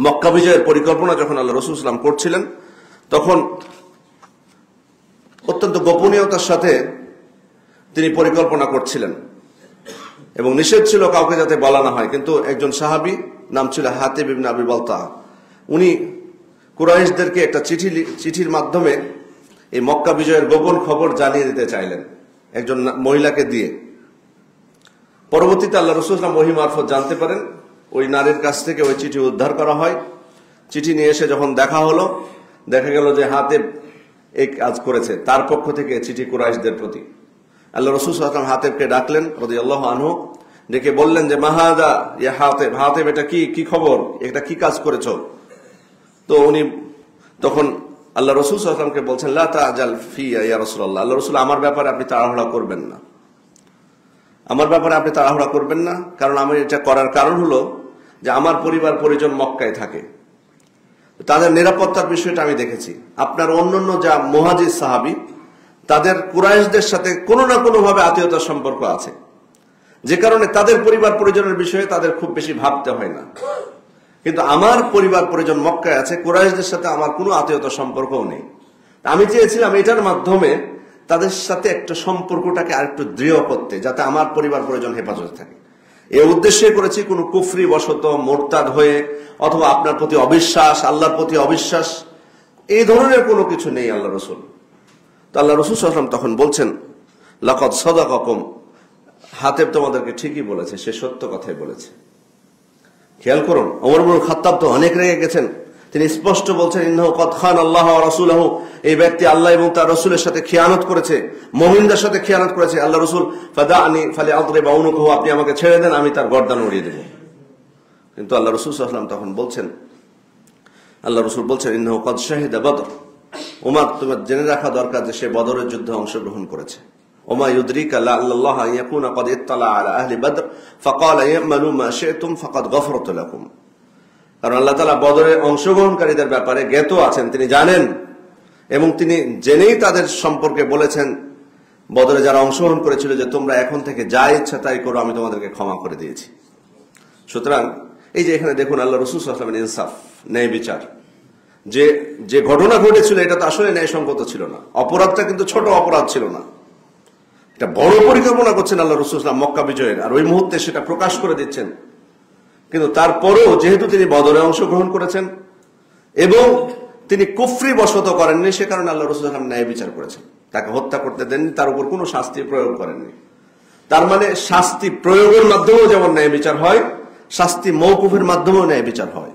মক্কা বিজয়ের পরিকল্পনা যখন আল্লাহ রাসূল সাল্লাল্লাহু আলাইহি ওয়াসাল্লাম করছিলেন, তখন অত্যন্ত গোপনীয়তার সাথে তিনি পরিকল্পনা করছিলেন এবং নিষেধ ছিল কাউকে যাতে বলা না হয়। কিন্তু একজন সাহাবী, নাম ছিল হাতিব ইবনে আবি বালতা, উনি কুরাইশদেরকে একটা চিঠির মাধ্যমে এই মক্কা বিজয়ের গোপন খবর জানিয়ে দিতে চাইলেন একজন মহিলাকে দিয়ে। পরবর্তীতে আল্লাহ রাসূল সাল্লাল্লাহু আলাইহি ওয়াসাল্লাম ওহী মারফত জানতে পারেন, ওই নারীর কাছ থেকে ওই চিঠি উদ্ধার করা হয়। চিঠি নিয়ে এসে যখন দেখা হলো, দেখা গেল যে হাতিব এই কাজ করেছে, তার পক্ষ থেকে চিঠি কুরাইশদের প্রতি। আল্লাহ রাসূল সাল্লাল্লাহু আলাইহি ওয়াসাল্লাম হাতিবকে ডাকলেন রাদিয়াল্লাহু আনহু, ডেকে বললেন যে মাহাদা ইয়া হাতিব, হাতিব এটা কি খবর, এটা কি কাজ করেছো? তো উনি তখন আল্লাহ রাসূল সাল্লাল্লাহু আলাইহি ওয়াসাল্লামকে বলছেন লা তাজাল ফিয়া ইয়া রাসূলুল্লাহ, আল্লাহ রাসূল আমার ব্যাপারে আপনি তাড়াহুড়া করবেন না, আমার ব্যাপারে আপনি তাড়াহুড়া করবেন না। কারণ আমি এটা করার কারণ হলো যে আমার পরিবার পরিজন মক্কায় থাকে, তাদের নিরাপত্তার বিষয়টা আমি দেখেছি। আপনার অন্যান্য যা মুহাজির সাহাবী, তাদের কুরাইশদের সাথে কোনো না কোনো ভাবে আত্মীয়তার সম্পর্ক আছে, যে কারণে তাদের পরিবার পরিজনের বিষয়ে তাদের খুব বেশি ভাবতে হয় না। কিন্তু আমার পরিবার পরিজন মক্কায় আছে, কুরাইশদের সাথে আমার কোনো আত্মীয়তার সম্পর্কও নেই। আমি চেয়েছিলাম এটার মাধ্যমে তাদের সাথে একটা সম্পর্কটাকে আরেকটু দৃঢ় করতে, যাতে আমার পরিবার পরিজন হেফাজতে থাকে। এই উদ্দেশ্যে করেছি, কোনো কুফরি বশত মুরতাদ হয়ে অথবা আপনার প্রতি অবিশ্বাস, আল্লাহর প্রতি অবিশ্বাস, এই ধরনের কোনো কিছু নেই আল্লাহ রাসূল। তো আল্লাহ রাসূল সাল্লাল্লাহু আলাইহি ওয়াসাল্লাম তখন বলছেন লাকাদ সাদাকাকুম, হাতিব তোমাদেরকে ঠিকই বলেছে, সে সত্য কথাই বলেছে। খেয়াল করুন, ওমর ইবনে খাত্তাব তো অনেক রেগে গেছেন, তিনি স্পষ্ট বলছেন ইন্নাহু কদ খান আল্লাহ ওয়া রাসূলহু, এই ব্যক্তি আল্লাহ এবং তার রাসূলের সাথে খিয়ানত করেছে, মুমিনদের সাথে খিয়ানত করেছে। আল্লাহ রাসূল ফাদানি ফালিআদরিব উনুকাহু, আপনি আমাকে ছেড়ে দেন, আমি তার গর্দান উড়িয়ে দেব। কিন্তু আল্লাহ রাসূল সাল্লাল্লাহু আলাইহি ওয়াসাল্লাম তখন বলছেন, আল্লাহ রাসূল বলছেন ইন্নাহু কদ শাহিদা বদর, ওমর তোমার জেনে রাখা দরকার যে সে বদরের যুদ্ধে অংশগ্রহণ করেছে। ওমা ইউদরিকা লাআল্লাল্লাহ ইয়াকুনা কদ ইত্তালা আলা আহলি বদর ফাকালা ইয়ামালু মা শি'তুম ফাকাদ গফরতু লাকুম। কারণ আল্লাহ তাআলা বদরে অংশগ্রহণকারীদের ব্যাপারে জ্ঞাত আছেন, তিনি জানেন, এবং তিনি জেনেই তাদের সম্পর্কে বলেছেন, বদরে যারা অংশগ্রহণ করেছিল, যে তোমরা এখন থেকে যা ইচ্ছা তাই করো, আমি তোমাদেরকে ক্ষমা করে দিয়েছি। সুতরাং এই যে এখানে দেখুন আল্লাহ রাসূল সাল্লাল্লাহু আলাইহি ওয়াসাল্লামের ইনসাফ, ন্যায় বিচার। যে ঘটনা ঘটেছিল এটা তো আসলে ন্যায়সঙ্গত ছিল না, অপরাধটা কিন্তু ছোট অপরাধ ছিল না, এটা বড় পরিকল্পনা করছেন আল্লাহ রাসূল সাল্লাল্লাহু আলাইহি ওয়াসাল্লাম মক্কা বিজয়ের, আর ওই মুহূর্তে সেটা প্রকাশ করে দিচ্ছেন। কিন্তু তারপরেও যেহেতু তিনি বদরে অংশগ্রহণ করেছেন এবং তিনি কুফরি বশত করেননি, সে কারণে আল্লাহ রাসূল সাল্লাল্লাহু আলাইহি ওয়াসাল্লাম ন্যায় বিচার করেছেন, তাকে হত্যা করতে দেননি, তার উপর কোনো শাস্তি প্রয়োগ করেননি। তার মানে শাস্তি প্রয়োগের মাধ্যমেও যেমন ন্যায় বিচার হয়, শাস্তি মওকুফের মাধ্যমেও ন্যায় বিচার হয়।